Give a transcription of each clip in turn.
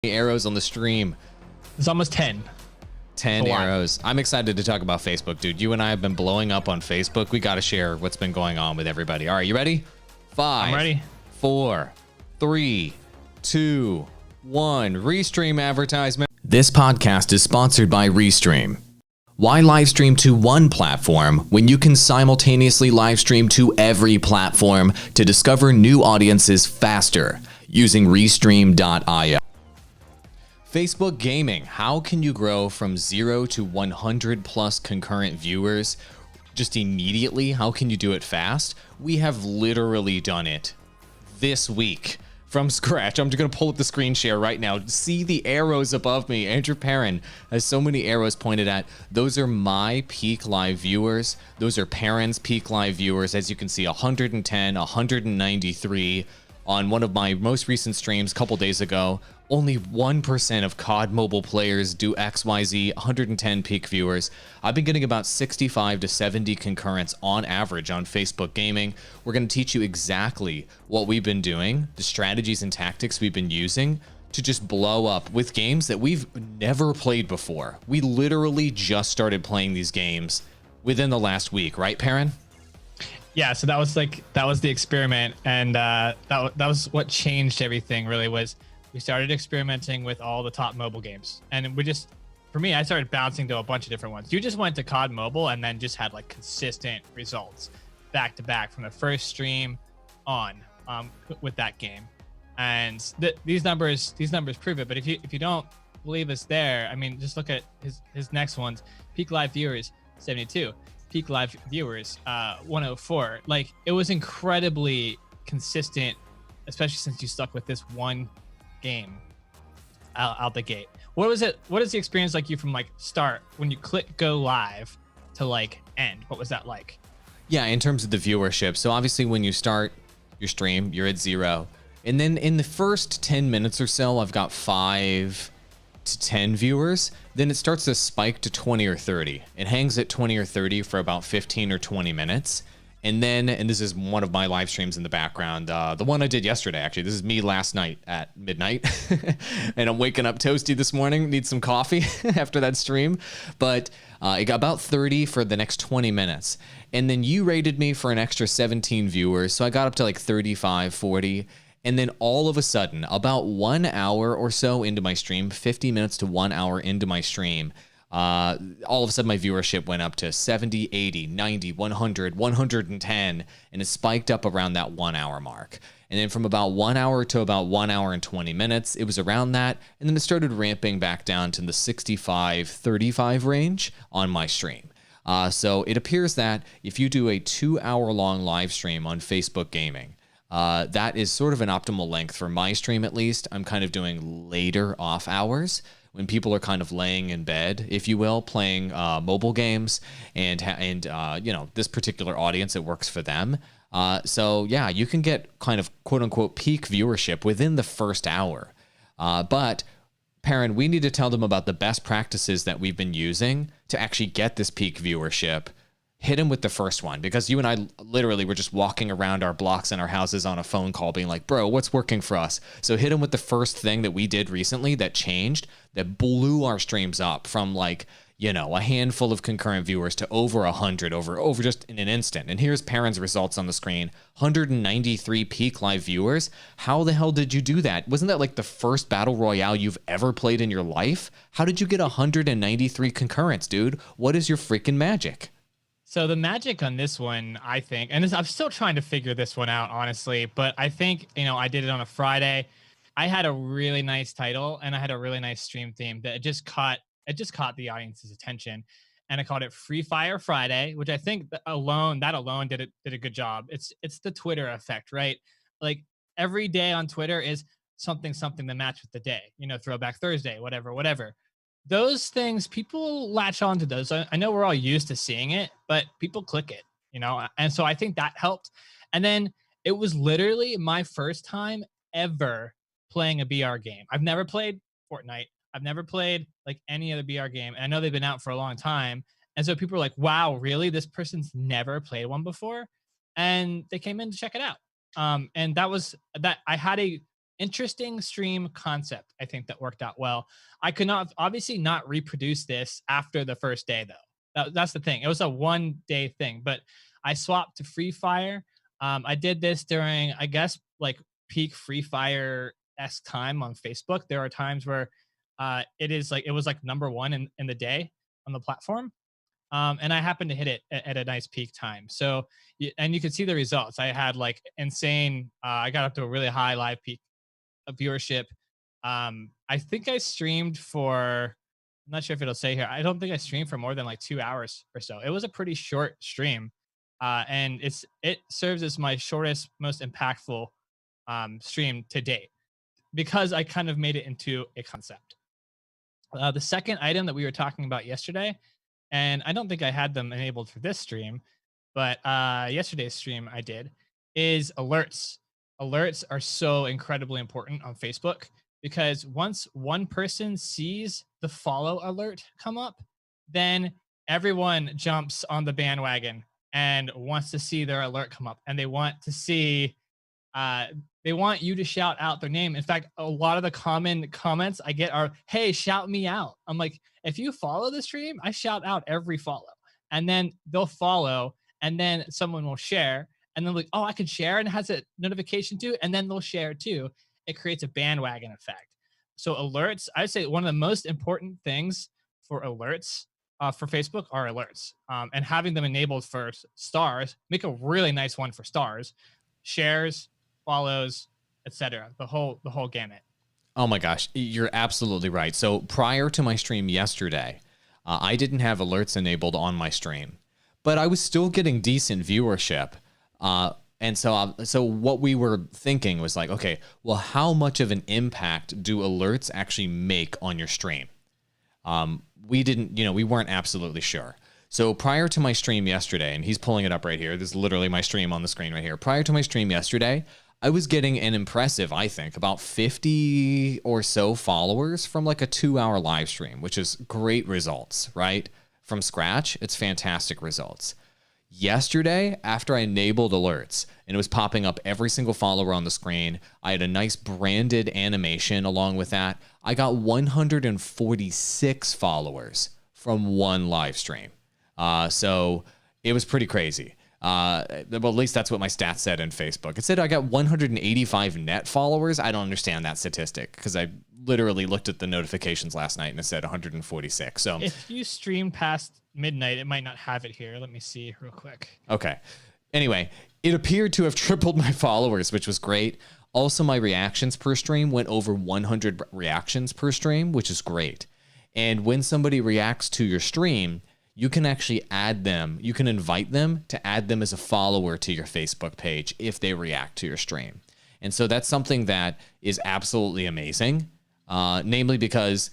Arrows on the stream. It's almost 10. 10 arrows. I'm excited to talk about Facebook, dude. You and I have been blowing up on Facebook. We got to share what's been going on with everybody. All right, you ready? 5, I'm ready. 4, 3, 2, 1. Restream advertisement. This podcast is sponsored by Restream. Why live stream to one platform when you can simultaneously live stream to every platform to discover new audiences faster using Restream.io? Facebook gaming. How can you grow from 0 to 100 plus concurrent viewers just immediately? How can you do it fast? We have literally done it this week from scratch. I'm just going to pull up the screen share right now. See the arrows above me. Andrew Perrin has so many arrows pointed at. Those are my peak live viewers. Those are Perrin's peak live viewers. As you can see, 110, 193 on one of my most recent streams a couple days ago. Only 1% of COD mobile players do XYZ, 110 peak viewers. I've been getting about 65 to 70 concurrents on average on Facebook gaming. We're going to teach you exactly what we've been doing, the strategies and tactics we've been using to just blow up with games that we've never played before. We literally just started playing these games within the last week, right, Perrin? Yeah, so that was the experiment, and that was what changed everything. Really, was we started experimenting with all the top mobile games, and for me, I started bouncing to a bunch of different ones. You just went to COD Mobile and then just had like consistent results back to back from the first stream on with that game, and these numbers prove it. But if you don't believe us there, I mean, just look at his next ones. Peak live viewers 72. Peak live viewers 104. Like, it was incredibly consistent, especially since you stuck with this one game out the gate. What is the experience like you from like start when you click go live to like end? What was that like? Yeah, in terms of the viewership. So obviously when you start your stream, you're at 0. And then in the first 10 minutes or so, I've got 5 to 10 viewers. Then it starts to spike to 20 or 30. It hangs at 20 or 30 for about 15 or 20 minutes. And then, and this is one of my live streams in the background, the one I did yesterday, actually. This is me last night at midnight. And I'm waking up toasty this morning, need some coffee after that stream. But it got about 30 for the next 20 minutes. And then you rated me for an extra 17 viewers. So I got up to like 35, 40. And then all of a sudden, about 1 hour or so into my stream, 50 minutes to 1 hour into my stream, all of a sudden my viewership went up to 70, 80, 90, 100, 110, and it spiked up around that 1 hour mark. And then from about 1 hour to about 1 hour and 20 minutes, it was around that. And then it started ramping back down to the 65, 35 range on my stream. So it appears that if you do a 2-hour long live stream on Facebook gaming, that is sort of an optimal length for my stream, at least. I'm kind of doing later off hours when people are kind of laying in bed, if you will, playing mobile games, and you know, this particular audience, it works for them. So yeah, you can get kind of quote unquote peak viewership within the first hour. But Perrin, we need to tell them about the best practices that we've been using to actually get this peak viewership. Hit him with the first one, because you and I literally were just walking around our blocks and our houses on a phone call being like, bro, what's working for us? So hit him with the first thing that we did recently that changed, that blew our streams up from like, you know, a handful of concurrent viewers to over 100 over just in an instant. And here's Perrin's results on the screen. 193 peak live viewers. How the hell did you do that? Wasn't that like the first battle royale you've ever played in your life? How did you get 193 concurrents, dude? What is your freaking magic? So the magic on this one, I think, and I'm still trying to figure this one out, honestly, but I think, you know, I did it on a Friday. I had a really nice title and I had a really nice stream theme that just caught the audience's attention. And I called it Free Fire Friday, which I think that alone did a good job. It's the Twitter effect, right? Like every day on Twitter is something to match with the day, you know, Throwback Thursday, whatever. Those things, people latch on to those. I know we're all used to seeing it, but people click it, you know? And so I think that helped. And then it was literally my first time ever playing a BR game. I've never played Fortnite. I've never played like any other BR game. And I know they've been out for a long time. And so people are like, wow, really? This person's never played one before? And they came in to check it out. And that I had a interesting stream concept, I think, that worked out well. I could not obviously not reproduce this after the first day though. That's the thing. It was a 1 day thing, but I swapped to Free Fire. I did this during, I guess, like peak Free Fire esque time on Facebook. There are times where it was like number one in the day on the platform. And I happened to hit it at a nice peak time. So, and you could see the results. I had like insane. I got up to a really high live peak of viewership. I think I streamed for. I'm not sure if it'll say here. I don't think I streamed for more than like 2 hours or so. It was a pretty short stream, and it serves as my shortest, most impactful stream to date because I kind of made it into a concept. The second item that we were talking about yesterday, and I don't think I had them enabled for this stream, but yesterday's stream I did, is alerts. Alerts are so incredibly important on Facebook because once one person sees the follow alert come up, then everyone jumps on the bandwagon and wants to see their alert come up, and they want to see they want you to shout out their name. In fact, a lot of the common comments I get are, "Hey, shout me out." I'm like, if you follow the stream, I shout out every follow. And then they'll follow, and then someone will share, and then like, oh, I can share, and it has a notification too, and then they'll share too. It creates a bandwagon effect. So alerts, I'd say one of the most important things for alerts for Facebook are alerts, and having them enabled for stars. Make a really nice one for stars, shares, follows, etc. The whole gamut. Oh my gosh, you're absolutely right. So prior to my stream yesterday, I didn't have alerts enabled on my stream, but I was still getting decent viewership. And so what we were thinking was like, okay, well, how much of an impact do alerts actually make on your stream? We weren't absolutely sure. So prior to my stream yesterday, and he's pulling it up right here. This is literally my stream on the screen right here. Prior to my stream yesterday, I was getting an impressive, I think, about 50 or so followers from like a 2-hour live stream, which is great results, right? From scratch, it's fantastic results. Yesterday, after I enabled alerts and it was popping up every single follower on the screen, I had a nice branded animation along with that. I got 146 followers from one live stream. So it was pretty crazy. Well, at least that's what my stats said in Facebook. It said I got 185 net followers. I don't understand that statistic because I literally looked at the notifications last night and it said 146. So if you stream past midnight, it might not have it here. Let me see real quick. Okay. Anyway, it appeared to have tripled my followers, which was great. Also, my reactions per stream went over 100 reactions per stream, which is great. And when somebody reacts to your stream, you can actually add them. You can invite them to add them as a follower to your Facebook page if they react to your stream. And so that's something that is absolutely amazing, namely because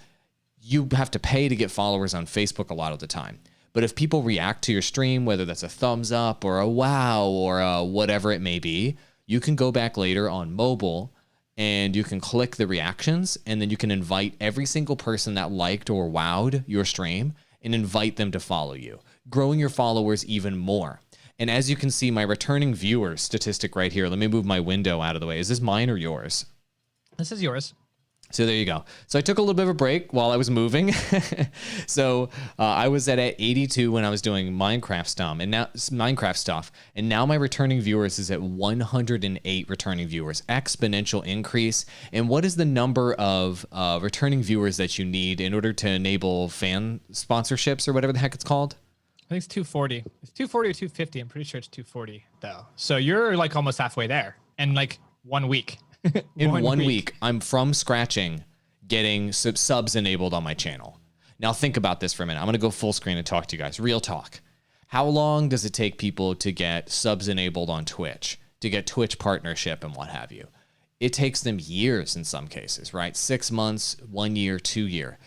you have to pay to get followers on Facebook a lot of the time. But if people react to your stream, whether that's a thumbs up or a wow or a whatever it may be, you can go back later on mobile and you can click the reactions, and then you can invite every single person that liked or wowed your stream and invite them to follow you, growing your followers even more. And as you can see, my returning viewers statistic right here, let me move my window out of the way. Is this mine or yours? This is yours. So there you go. So I took a little bit of a break while I was moving. So I was at 82 when I was doing Minecraft stuff, and now my returning viewers is at 108 returning viewers, exponential increase. And what is the number of returning viewers that you need in order to enable fan sponsorships or whatever the heck it's called? I think it's 240. It's 240 or 250. I'm pretty sure it's 240 though. So you're like almost halfway there in like 1 week. In one week, I'm from scratching getting subs enabled on my channel. Now think about this for a minute. I'm going to go full screen and talk to you guys. Real talk. How long does it take people to get subs enabled on Twitch, to get Twitch partnership and what have you? It takes them years in some cases, right? 6 months, 1 year, 2 year.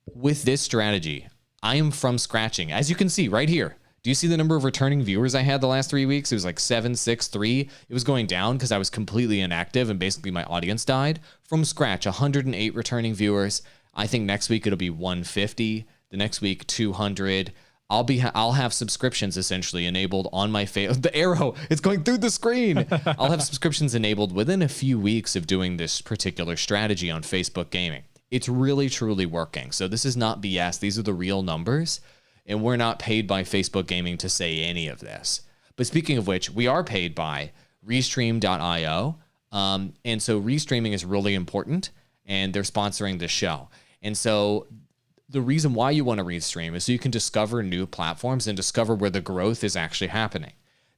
With this strategy, I am from scratching. As you can see right here. Do you see the number of returning viewers I had the last 3 weeks? It was like 7, 6, 3. It was going down because I was completely inactive and basically my audience died. From scratch, 108 returning viewers. I think next week it'll be 150. The next week, 200. I'll have subscriptions essentially enabled on my face. The arrow, it's going through the screen. I'll have subscriptions enabled within a few weeks of doing this particular strategy on Facebook gaming. It's really, truly working. So this is not BS. These are the real numbers, and we're not paid by Facebook gaming to say any of this. But speaking of which, we are paid by Restream.io. And so restreaming is really important, and they're sponsoring this show. And so the reason why you want to restream is so you can discover new platforms and discover where the growth is actually happening.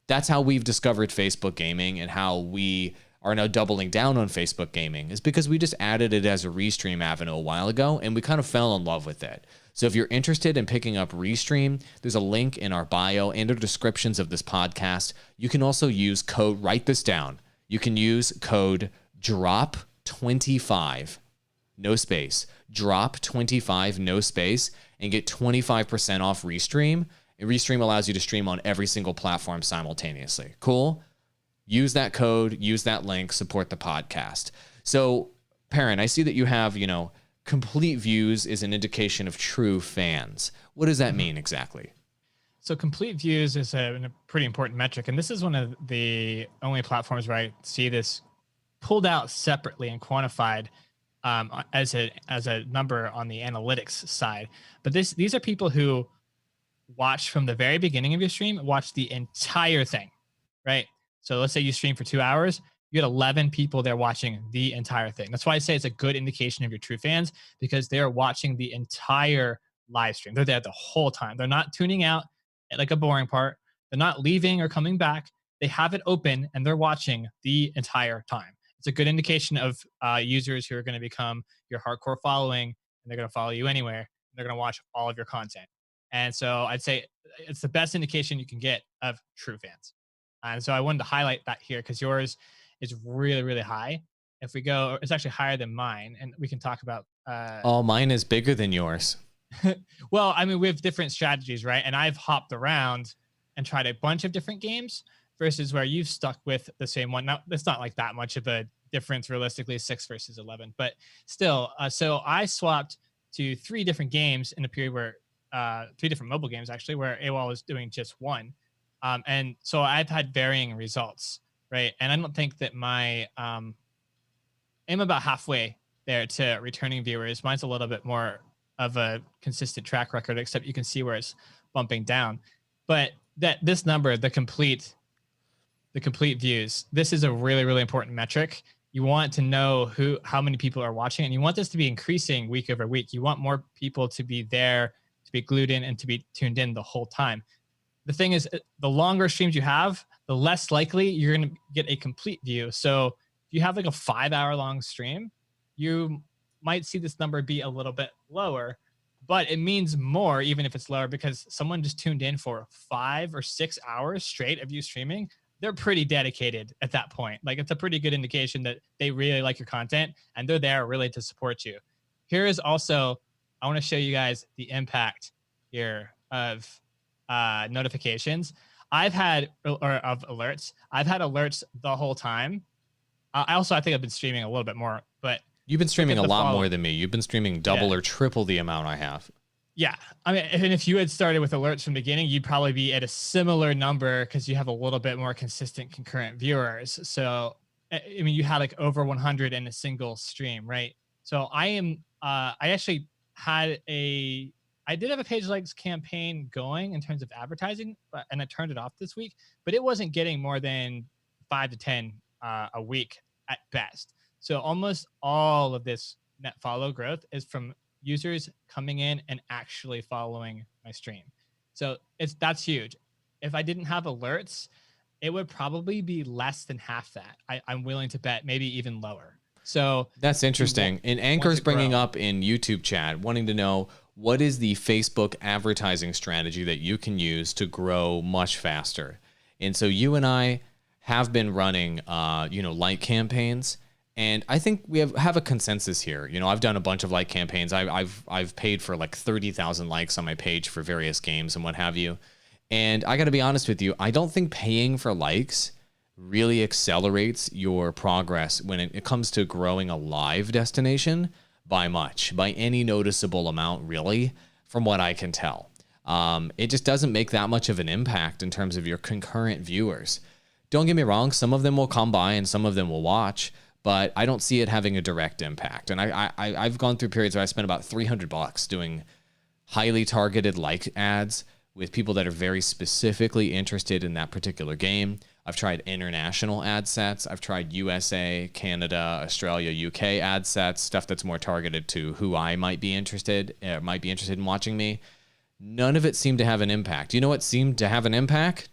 That's how we've discovered Facebook gaming, and how we are now doubling down on Facebook gaming is because we just added it as a restream avenue a while ago, and we kind of fell in love with it. So if you're interested in picking up Restream, there's a link in our bio and our descriptions of this podcast. You can also use code, write this down. You can use code DROP25, no space, DROP25, no space, and get 25% off Restream. And Restream allows you to stream on every single platform simultaneously. Cool? Use that code, use that link, support the podcast. So, Perrin, I see that you have, complete views is an indication of true fans. What does that mean exactly? So complete views is a pretty important metric. And this is one of the only platforms where I see this pulled out separately and quantified as a number on the analytics side. But these are people who watch from the very beginning of your stream, watch the entire thing, right? So let's say you stream for 2 hours. You get 11 people there watching the entire thing. That's why I say it's a good indication of your true fans, because they're watching the entire live stream. They're there the whole time. They're not tuning out at like a boring part. They're not leaving or coming back. They have it open and they're watching the entire time. It's a good indication of users who are going to become your hardcore following, and they're going to follow you anywhere. They're going to watch all of your content. And so I'd say it's the best indication you can get of true fans. And so I wanted to highlight that here because yours is really, really high. If we go, it's actually higher than mine, and we can talk about. Mine is bigger than yours. Well, I mean, we have different strategies, right? And I've hopped around and tried a bunch of different games versus where you've stuck with the same one. Now, it's not like that much of a difference, realistically, 6 versus 11, but still. So I swapped to 3 different games in a period where 3 different mobile games actually, where AWOL was doing just one. And so I've had varying results, right? And I don't think that my I'm about halfway there to returning viewers. Mine's a little bit more of a consistent track record, except you can see where it's bumping down. But that this number, the complete views, this is a really, really important metric. You want to know how many people are watching, and you want this to be increasing week over week. You want more people to be there, to be glued in, and to be tuned in the whole time. The thing is, the longer streams you have, the less likely you're going to get a complete view. So if you have like a 5-hour long stream, you might see this number be a little bit lower, but it means more even if it's lower, because someone just tuned in for 5 or 6 hours straight of you streaming. They're pretty dedicated at that point. Like, it's a pretty good indication that they really like your content and they're there really to support you. Here is also, I want to show you guys the impact here of notifications. I've had, or of alerts. I've had alerts the whole time. I think I've been streaming a little bit more, but you've been streaming a lot more than me. You've been streaming double or triple the amount I have. Yeah. I mean, and if you had started with alerts from the beginning, you'd probably be at a similar number because you have a little bit more consistent concurrent viewers. So, I mean, you had like over 100 in a single stream, right? So I actually had I did have a page likes campaign going in terms of advertising, and I turned it off this week, but it wasn't getting more than 5 to 10 a week at best. So almost all of this net follow growth is from users coming in and actually following my stream. So that's huge. If I didn't have alerts, it would probably be less than half that. I'm willing to bet maybe even lower. So that's interesting. And Anchor's bringing up in YouTube chat, wanting to know, what is the Facebook advertising strategy that you can use to grow much faster? And so you and I have been running, like campaigns. And I think we have a consensus here. I've done a bunch of like campaigns. I've paid for like 30,000 likes on my page for various games and what have you. And I got to be honest with you, I don't think paying for likes really accelerates your progress when it comes to growing a live destination by any noticeable amount, really, from what I can tell. It just doesn't make that much of an impact in terms of your concurrent viewers. Don't get me wrong, some of them will come by and some of them will watch, but I don't see it having a direct impact. And I've gone through periods where I spent about $300 doing highly targeted like ads with people that are very specifically interested in that particular game. I've tried international ad sets. I've tried USA, Canada, Australia, UK ad sets, stuff that's more targeted to who I might be interested in watching me. None of it seemed to have an impact. You know what seemed to have an impact?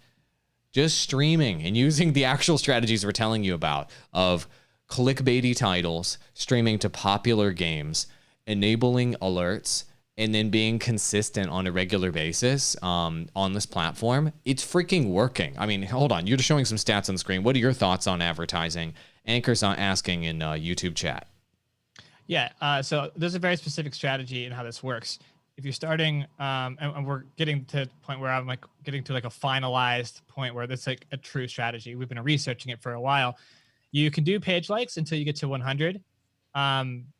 Just streaming and using the actual strategies we're telling you about of clickbaity titles, streaming to popular games, enabling alerts, and then being consistent on a regular basis on this platform. It's freaking working. I mean, hold on. You're just showing some stats on the screen. What are your thoughts on advertising? Anchor's not asking in YouTube chat. Yeah, so there's a very specific strategy in how this works. If you're starting, and we're getting to the point where I'm like getting to like a finalized point where that's like a true strategy. We've been researching it for a while. You can do page likes until you get to 100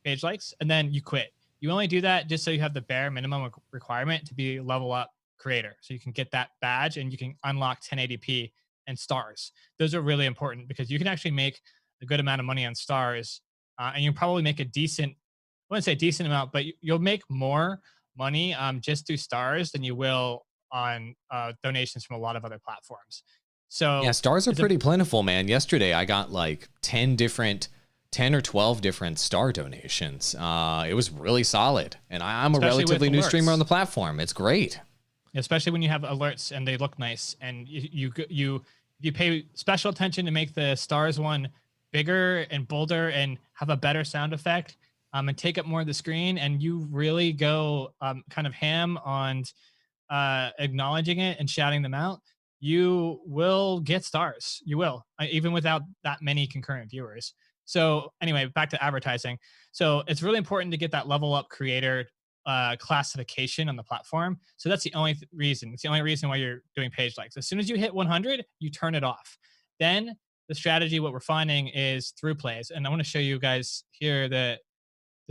page likes, and then you quit. You only do that just so you have the bare minimum requirement to be level up creator. So you can get that badge and you can unlock 1080p and stars. Those are really important because you can actually make a good amount of money on stars, and you'll probably make a decent, I wouldn't say decent amount, but you'll make more money just through stars than you will on donations from a lot of other platforms. So yeah, stars are pretty plentiful, man. Yesterday I got like 10 or 12 different star donations. It was really solid. And I'm a relatively new streamer on the platform. It's great. Especially when you have alerts and they look nice and you pay special attention to make the stars one bigger and bolder and have a better sound effect, and take up more of the screen, and you really go kind of ham on acknowledging it and shouting them out, you will get stars. You will, even without that many concurrent viewers. So anyway, back to advertising. So it's really important to get that level up creator classification on the platform. So that's the only reason. It's the only reason why you're doing page likes. As soon as you hit 100, you turn it off. Then the strategy, what we're finding is through plays. And I want to show you guys here the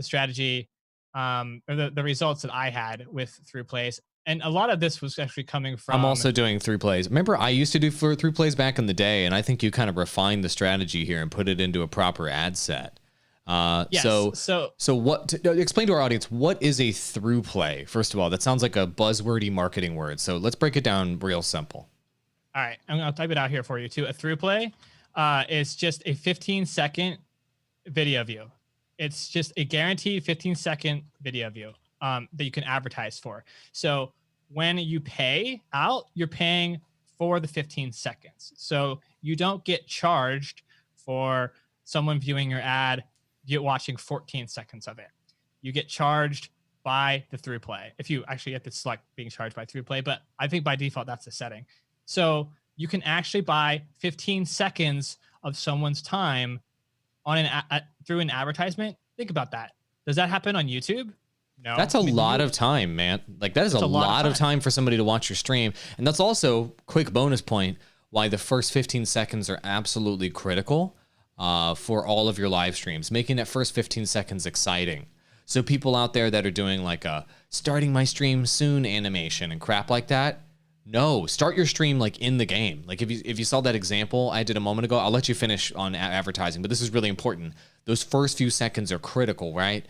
strategy or the results that I had with through plays. And a lot of this was actually coming from... I'm also doing through plays. Remember, I used to do through plays back in the day, and I think you kind of refined the strategy here and put it into a proper ad set. Yes, so what? Explain to our audience, what is a through play? First of all, that sounds like a buzzwordy marketing word. So let's break it down real simple. All right, I'm going to type it out here for you too. A through play is just a 15-second video view. It's just a guaranteed 15-second video view that you can advertise for. So when you pay out, you're paying for the 15 seconds. So you don't get charged for someone viewing your ad, watching 14 seconds of it. You get charged by the through play. If you actually have to select being charged by through play, but I think by default that's the setting. So you can actually buy 15 seconds of someone's time on through an advertisement. Think about that. Does that happen on YouTube? No. That's a lot of time, man. Like that is a lot of time for somebody to watch your stream. And that's also, quick bonus point, why the first 15 seconds are absolutely critical for all of your live streams, making that first 15 seconds exciting. So people out there that are doing like a starting my stream soon animation and crap like that, no, start your stream like in the game. Like if you saw that example I did a moment ago, I'll let you finish on advertising, but this is really important. Those first few seconds are critical, right?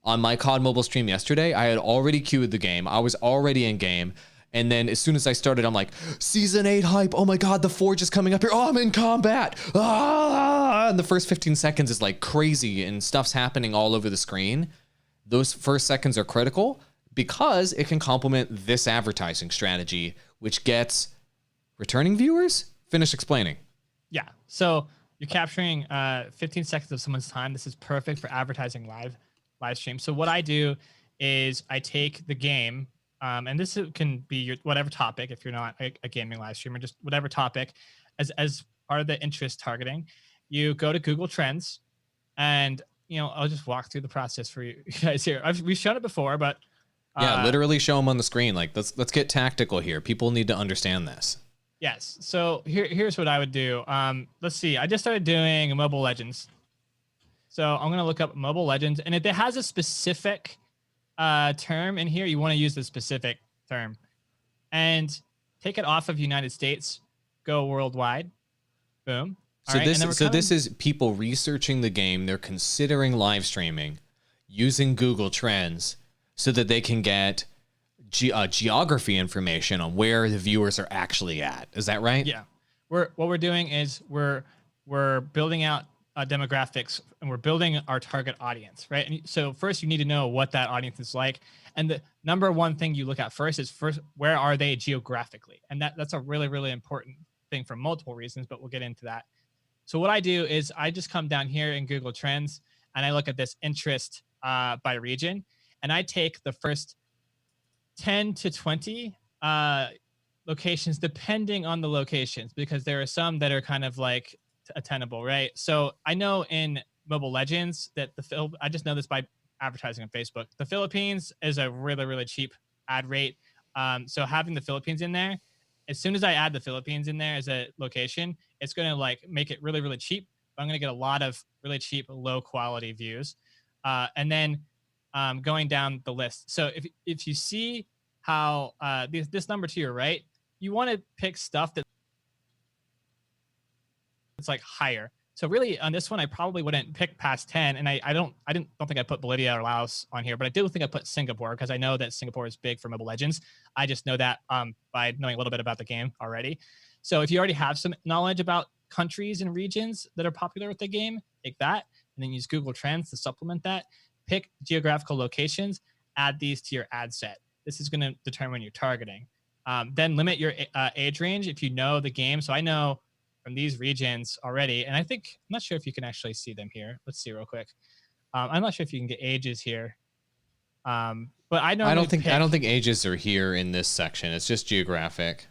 On my COD mobile stream yesterday, I had already queued the game. I was already in game. And then as soon as I started, I'm like, Season 8 hype. Oh my God, the Forge is coming up here. Oh, I'm in combat. Ah! And the first 15 seconds is like crazy and stuff's happening all over the screen. Those first seconds are critical because it can complement this advertising strategy, which gets returning viewers. Finish explaining. Yeah. So you're capturing 15 seconds of someone's time. This is perfect for advertising live stream. So what I do is I take the game, and this can be your whatever topic, if you're not a gaming live streamer, just whatever topic, as part of the interest targeting. You go to Google Trends, and I'll just walk through the process for you guys here. We've shown it before, but yeah, literally show them on the screen. Like let's get tactical here. People need to understand this. Yes. So here's what I would do. Let's see. I just started doing Mobile Legends. So I'm going to look up Mobile Legends. And if it has a specific term in here, you want to use the specific term. and take it off of United States, go worldwide. Boom. So this is people researching the game. They're considering live streaming using Google Trends so that they can get geography information on where the viewers are actually at. Is that right? Yeah. What we're doing is we're building out demographics, and we're building our target audience, right? And so first you need to know what that audience is like. And the number one thing you look at first is where are they geographically? And that's a really, really important thing for multiple reasons, but we'll get into that. So what I do is I just come down here in Google Trends and I look at this interest by region, and I take the first 10 to 20 locations, depending on the locations, because there are some that are kind of like attainable, right? So I know in Mobile Legends that I just know this by advertising on Facebook. The Philippines is a really, really cheap ad rate. So having the Philippines in there, as soon as I add the Philippines in there as a location, it's going to like make it really, really cheap. But I'm going to get a lot of really cheap, low quality views. And then going down the list. So if you see how this number to your right, you want to pick stuff that's like higher. So really on this one, I probably wouldn't pick past 10. And I don't think I put Bolivia or Laos on here, but I do think I put Singapore because I know that Singapore is big for Mobile Legends. I just know that by knowing a little bit about the game already. So if you already have some knowledge about countries and regions that are popular with the game, take that and then use Google Trends to supplement that. Pick geographical locations, add these to your ad set. This is going to determine your targeting. Then limit your age range if you know the game. So I know from these regions already, and I'm not sure if you can actually see them here. Let's see real quick. I'm not sure if you can get ages here. But I don't think ages are here in this section. It's just geographic.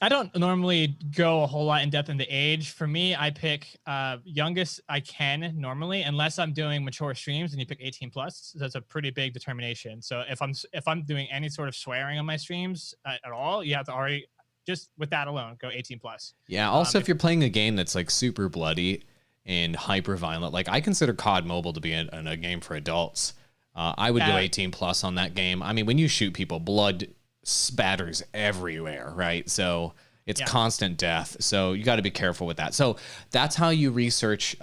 I don't normally go a whole lot in depth into age. For me, I pick youngest I can normally, unless I'm doing mature streams and you pick 18 plus. So that's a pretty big determination. So if I'm doing any sort of swearing on my streams at all, you have to already, just with that alone, go 18 plus. Yeah. Also, if you're playing a game that's like super bloody and hyper violent, like I consider COD Mobile to be a game for adults. I would go 18 plus on that game. I mean, when you shoot people, blood spatters everywhere, right? So it's constant death. So you got to be careful with that. So that's how you research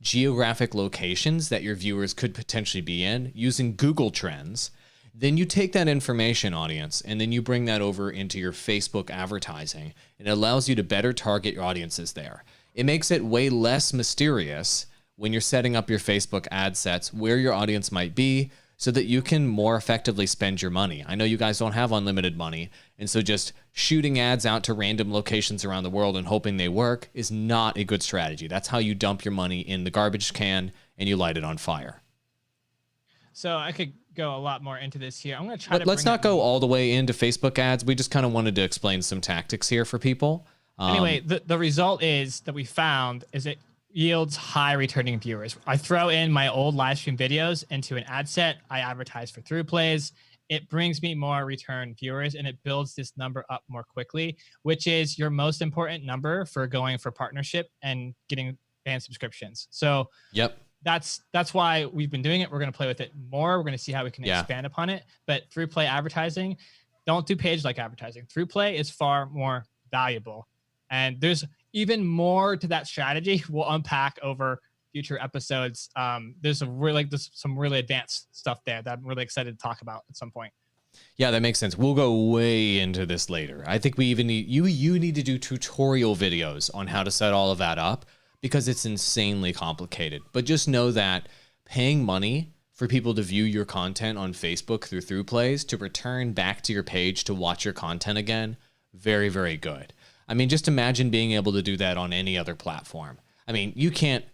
geographic locations that your viewers could potentially be in using Google Trends. Then you take that information, audience, and then you bring that over into your Facebook advertising. It allows you to better target your audiences there. It makes it way less mysterious when you're setting up your Facebook ad sets where your audience might be, so that you can more effectively spend your money. I know you guys don't have unlimited money, and so just shooting ads out to random locations around the world and hoping they work is not a good strategy. That's how you dump your money in the garbage can and you light it on fire. So I could go a lot more into this here. I'm going to try to let's not go all the way into Facebook ads. We just kind of wanted to explain some tactics here for people. Anyway, the result is that we found is it yields high returning viewers. I throw in my old live stream videos into an ad set. I advertise for through plays. It brings me more return viewers, and it builds this number up more quickly, which is your most important number for going for partnership and getting fan subscriptions. So yep, that's why we've been doing it. We're going to play with it more. We're going to see how we can expand upon it. But through play advertising, don't do page like advertising. Through play is far more valuable. And there's even more to that strategy we'll unpack over future episodes. There's some really advanced stuff there that I'm really excited to talk about at some point. Yeah, that makes sense. We'll go way into this later. I think we even need you need to do tutorial videos on how to set all of that up because it's insanely complicated. But just know that paying money for people to view your content on Facebook through plays to return back to your page to watch your content again, very, very good. I mean, just imagine being able to do that on any other platform. I mean, you can't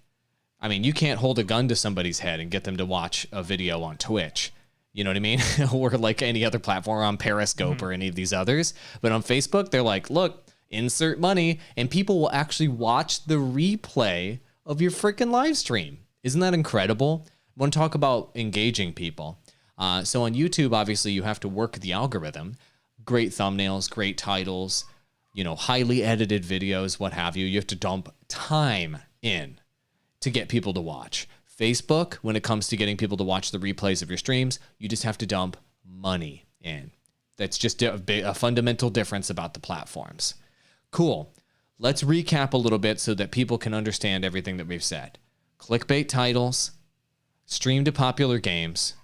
hold a gun to somebody's head and get them to watch a video on Twitch. You know what I mean? Or like any other platform on Periscope or any of these others. But on Facebook, they're like, look, insert money, and people will actually watch the replay of your freaking live stream. Isn't that incredible? I want to talk about engaging people. So on YouTube, obviously, you have to work the algorithm. Great thumbnails, great titles, highly edited videos, what have you. You have to dump time in to get people to watch. Facebook, when it comes to getting people to watch the replays of your streams, you just have to dump money in. That's just a fundamental difference about the platforms. Cool. Let's recap a little bit so that people can understand everything that we've said. Clickbait titles, stream to popular games,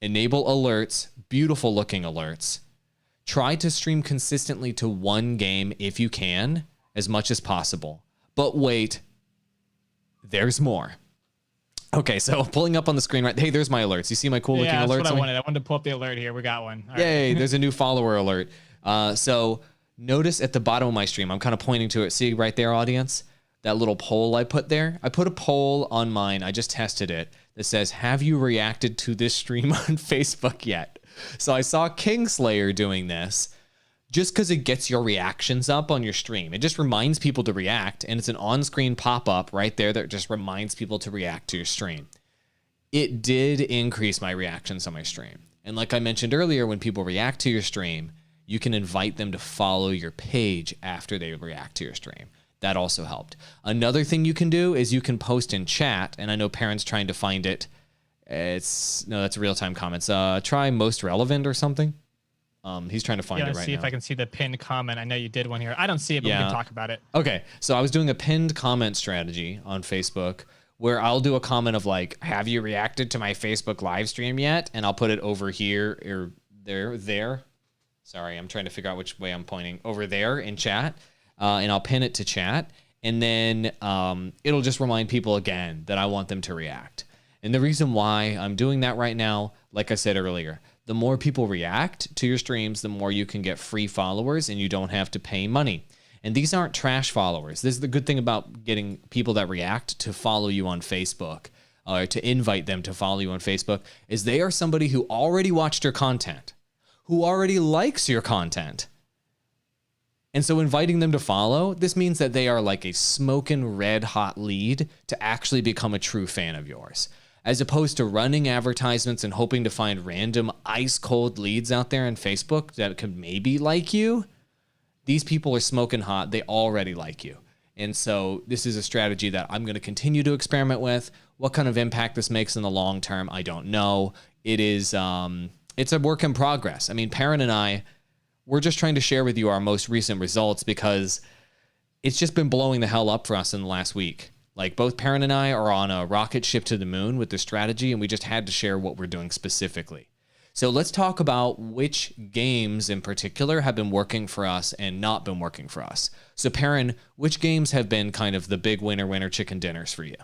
enable alerts, beautiful looking alerts. Try to stream consistently to one game if you can, as much as possible. But wait, there's more. Okay, so pulling up on the screen right. Hey, there's my alerts. You see my cool looking alerts? Yeah, that's what I wanted. I wanted to pull up the alert here. We got one. All Yay, right. there's a new follower alert. So notice at the bottom of my stream, I'm kind of pointing to it. See right there, audience? That little poll I put there? I put a poll on mine. I just tested it that says, have you reacted to this stream on Facebook yet? So I saw Kingslayer doing this just because it gets your reactions up on your stream. It just reminds people to react, and it's an on-screen pop-up right there that just reminds people to react to your stream. It did increase my reactions on my stream. And like I mentioned earlier, when people react to your stream, you can invite them to follow your page after they react to your stream. That also helped. Another thing you can do is you can post in chat, and I know Perrin's trying to find it. That's real-time comments. Try most relevant or something. He's trying to find it right now. See if I can see the pinned comment. I know you did one here. I don't see it, but we can talk about it. Okay, so I was doing a pinned comment strategy on Facebook where I'll do a comment of like, have you reacted to my Facebook live stream yet? And I'll put it over here or there. Sorry, I'm trying to figure out which way I'm pointing. Over there in chat. And I'll pin it to chat. And then it'll just remind people again that I want them to react. And the reason why I'm doing that right now, like I said earlier, the more people react to your streams, the more you can get free followers and you don't have to pay money. And these aren't trash followers. This is the good thing about getting people that react to follow you on Facebook, or to invite them to follow you on Facebook, is they are somebody who already watched your content, who already likes your content. And so inviting them to follow, this means that they are like a smoking red hot lead to actually become a true fan of yours. As opposed to running advertisements and hoping to find random ice cold leads out there on Facebook that could maybe like you. These people are smoking hot. They already like you. And so this is a strategy that I'm going to continue to experiment with. What kind of impact this makes in the long term, I don't know. It is, it's a work in progress. I mean, Perrin and I, we're just trying to share with you our most recent results because it's just been blowing the hell up for us in the last week. Like both Perrin and I are on a rocket ship to the moon with this strategy, and we just had to share what we're doing specifically. So let's talk about which games in particular have been working for us and not been working for us. So Perrin, which games have been kind of the big winner chicken dinners for you?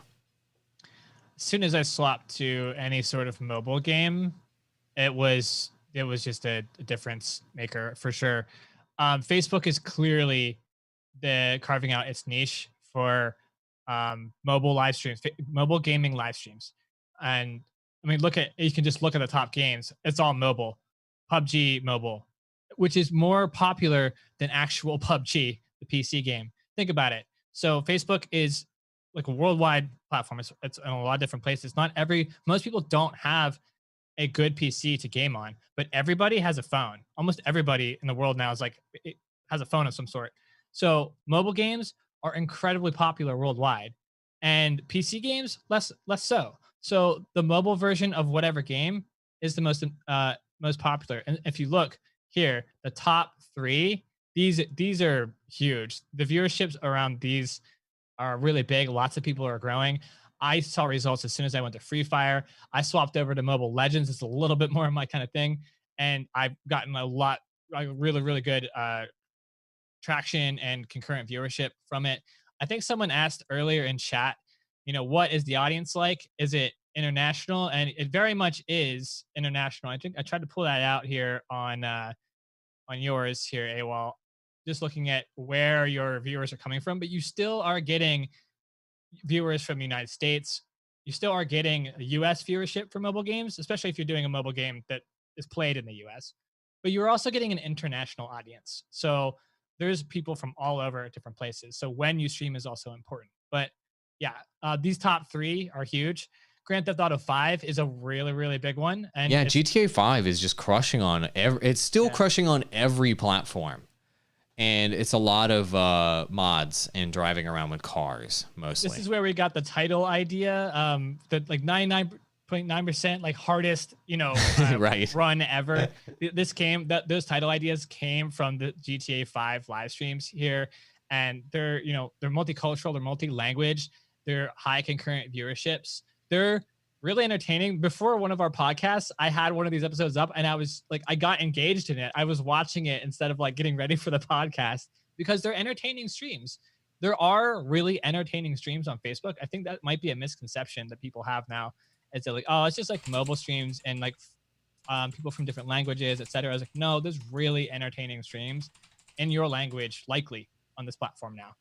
As soon as I swapped to any sort of mobile game, it was just a difference maker for sure. Facebook is clearly carving out its niche for mobile live streams, mobile gaming live streams. And I mean, you can just look at the top games. It's all mobile. PUBG mobile, which is more popular than actual PUBG, the PC game. Think about it. So Facebook is like a worldwide platform. It's in a lot of different places. Most people don't have a good PC to game on, but everybody has a phone. Almost everybody in the world now has a phone of some sort. So mobile games are incredibly popular worldwide, and PC games less so. So the mobile version of whatever game is the most popular. And if you look here, the top 3, these are huge. The viewerships around these are really big. Lots of people are growing. I saw results as soon as I went to Free Fire. I swapped over to Mobile Legends. It's a little bit more my kind of thing, and I've gotten really, really good traction and concurrent viewership from it. I think someone asked earlier in chat, what is the audience like? Is it international? And it very much is international. I think I tried to pull that out here on yours here, AWOL, just looking at where your viewers are coming from, but you still are getting viewers from the United States. You still are getting US viewership for mobile games, especially if you're doing a mobile game that is played in the US, but you're also getting an international audience. So there's people from all over different places. So when you stream is also important. But yeah, these top 3 are huge. Grand Theft Auto 5 is a really, really big one. And yeah, GTA 5 is just crushing on it's still crushing on every platform. And it's a lot of mods and driving around with cars mostly. This is where we got the title idea. That like 99 99.9% like hardest, Right. run ever. Those title ideas came from the GTA 5 live streams here, and they're multicultural, they're multi-language, they're high concurrent viewerships, they're really entertaining. Before one of our podcasts, I had one of these episodes up, and I was like, I got engaged in it. I was watching it instead of like getting ready for the podcast because they're entertaining streams. There are really entertaining streams on Facebook. I think that might be a misconception that people have now. Is that like, oh, it's just like mobile streams and like people from different languages, etc. I was like, no, there's really entertaining streams in your language, likely on this platform now.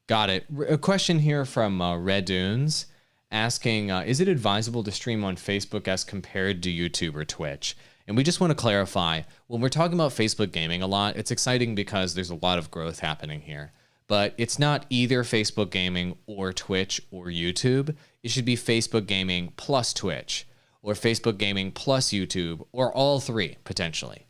Got it. A question here from Red Dunes asking, is it advisable to stream on Facebook as compared to YouTube or Twitch? And we just want to clarify, when we're talking about Facebook gaming a lot, it's exciting because there's a lot of growth happening here. But it's not either Facebook gaming or Twitch or YouTube. It should be Facebook gaming plus Twitch, or Facebook gaming plus YouTube, or all three potentially.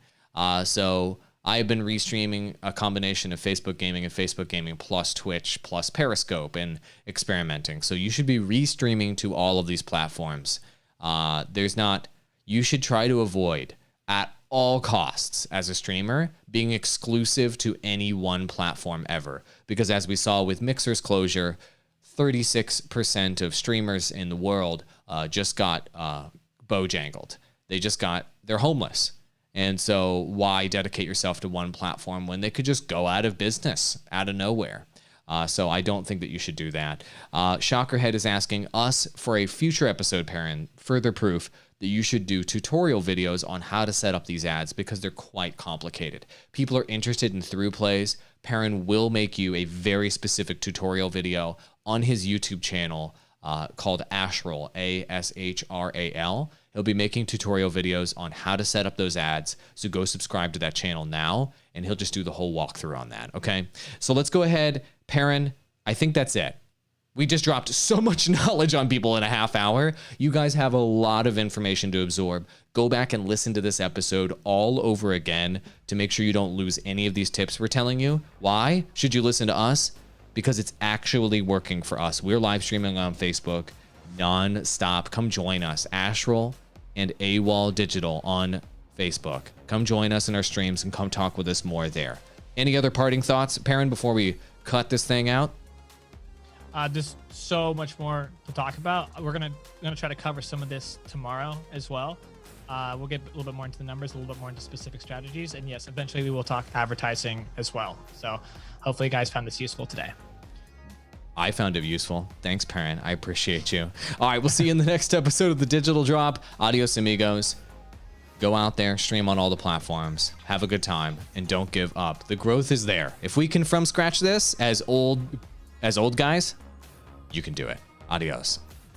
So I've been restreaming a combination of Facebook gaming and Facebook gaming plus Twitch plus Periscope and experimenting. So you should be restreaming to all of these platforms. You should try to avoid at all costs as a streamer being exclusive to any one platform ever. Because as we saw with Mixer's closure, 36% of streamers in the world just got bojangled. They're homeless. And so why dedicate yourself to one platform when they could just go out of business out of nowhere? So I don't think that you should do that. Shockerhead is asking us for a future episode, Perrin, further proof that you should do tutorial videos on how to set up these ads because they're quite complicated. People are interested in through plays. Perrin will make you a very specific tutorial video on his YouTube channel called Ashral, ASHRAL. He'll be making tutorial videos on how to set up those ads. So go subscribe to that channel now, and he'll just do the whole walkthrough on that. Okay. So let's go ahead. Perrin, I think that's it. We just dropped so much knowledge on people in a half hour. You guys have a lot of information to absorb. Go back and listen to this episode all over again to make sure you don't lose any of these tips we're telling you. Why should you listen to us? Because it's actually working for us. We're live streaming on Facebook non-stop. Come join us. Ashral and AWOL Digital on Facebook. Come join us in our streams and come talk with us more there. Any other parting thoughts, Perrin, before we cut this thing out? There's so much more to talk about. We're gonna try to cover some of this tomorrow as well. We'll get a little bit more into the numbers, a little bit more into specific strategies, and yes, eventually we will talk advertising as well. So hopefully you guys found this useful today. I found it useful. Thanks, Perrin. I appreciate you. All right, we'll see you in the next episode of The Digital Drop. Adios, amigos. Go out there, stream on all the platforms, have a good time, and don't give up. The growth is there. If we can from scratch this as old guys, you can do it. Adios.